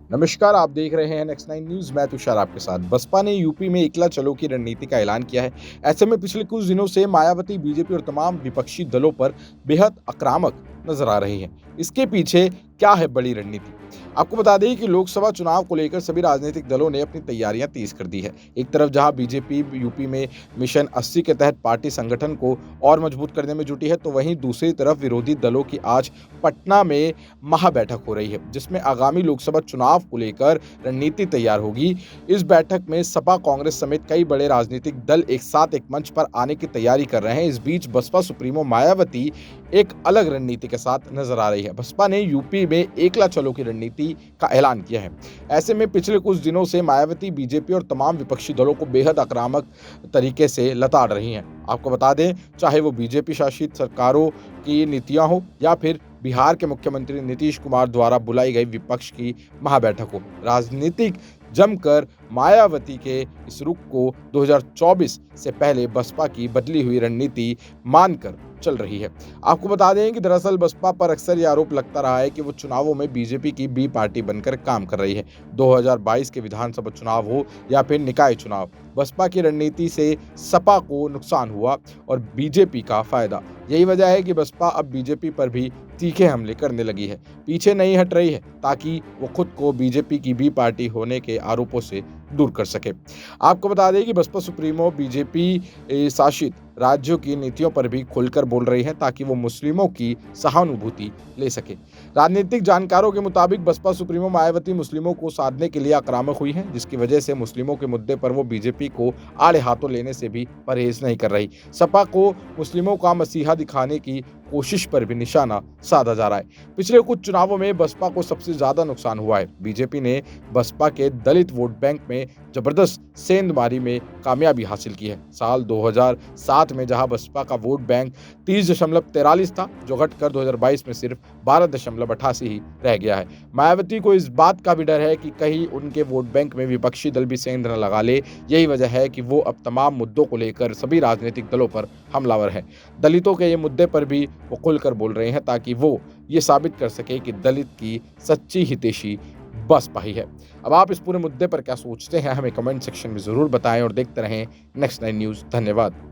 नमस्कार, आप देख रहे हैं नेक्स्ट 9 न्यूज़। मैं तुषार आपके साथ। बसपा ने यूपी में एकला चलो की रणनीति का ऐलान किया है। ऐसे में पिछले कुछ दिनों से मायावती बीजेपी और तमाम विपक्षी दलों पर बेहद आक्रामक नजर आ रही हैं। इसके पीछे क्या है बड़ी रणनीति? आपको बता दें कि लोकसभा चुनाव को लेकर सभी राजनीतिक दलों ने अपनी तैयारियां तेज कर दी है। एक तरफ जहां बीजेपी यूपी में मिशन 80 के तहत पार्टी संगठन को और मजबूत करने में जुटी है, तो वहीं दूसरी तरफ विरोधी दलों की आज पटना में महाबैठक हो रही है, जिसमें आगामी लोकसभा चुनाव को लेकर रणनीति तैयार होगी। इस बैठक में सपा, कांग्रेस समेत कई बड़े राजनीतिक दल एक साथ एक मंच पर आने की तैयारी कर रहे हैं। इस बीच बसपा सुप्रीमो मायावती एक अलग रणनीति के साथ नजर आ रही है। बसपा ने यूपी में एकला चलो की रणनीति का ऐलान किया है। ऐसे में पिछले कुछ दिनों से मायावती बीजेपी और तमाम विपक्षी दलों को बेहद आक्रामक तरीके से लताड़ रही हैं। आपको बता दें, चाहे वो बीजेपी शासित सरकारों की नीतियां हो या फिर बिहार के मुख्यमंत्री नीतीश कुमार द्वारा बुलाई गई विपक्ष की महाबैठक हो, राजनीतिक जमकर मायावती के इस रुख को 2024 से पहले बसपा की बदली हुई रणनीति मानकर चल रही है। आपको बता दें कि दरअसल बसपा पर अक्सर ये आरोप लगता रहा है कि वो चुनावों में बीजेपी की बी पार्टी बनकर काम कर रही है। 2022 के विधानसभा चुनाव हो या फिर निकाय चुनाव, बसपा की रणनीति से सपा को नुकसान हुआ और बीजेपी का फायदा। यही वजह है कि बसपा अब बीजेपी पर भी तीखे हमले करने लगी है, पीछे नहीं हट रही है, ताकि वो खुद को बीजेपी की बी पार्टी होने के आरोपों से दूर कर सके। आपको बता दें कि बसपा सुप्रीमो बीजेपी शासित राज्यों की नीतियों पर भी खुलकर बोल रही है, ताकि वो मुस्लिमों की सहानुभूति ले सके। राजनीतिक जानकारों के मुताबिक बसपा सुप्रीमो मायावती मुस्लिमों को साधने के लिए आक्रामक हुई हैं, जिसकी वजह से मुस्लिमों के मुद्दे पर वो बीजेपी को आड़े हाथों लेने से भी परहेज नहीं कर रही। सपा को मुस्लिमों का मसीहा दिखाने की कोशिश पर भी निशाना साधा जा रहा है। पिछले कुछ चुनावों में बसपा को सबसे ज्यादा नुकसान हुआ है। बीजेपी ने बसपा के दलित वोट बैंक में जबरदस्त सेंधमारी में कामयाबी हासिल की है। साल 2007 में जहां बसपा का वोट बैंक 30.43 था, जो घटकर 2022 में सिर्फ 12.88 ही रह गया है। मायावती को इस बात का भी डर है कि कहीं उनके वोट बैंक में विपक्षी दल भी सेंध न लगा ले। यही वजह है कि वो अब तमाम मुद्दों को लेकर सभी राजनीतिक दलों पर हमलावर है। दलितों के ये मुद्दे पर भी वो खुलकर बोल रहे हैं, ताकि वो ये साबित कर सके कि दलित की सच्ची हितैषी बसपा ही है। अब आप इस पूरे मुद्दे पर क्या सोचते हैं, हमें कमेंट सेक्शन में जरूर बताएं और देखते रहें नेक्स्ट 9 न्यूज़। धन्यवाद।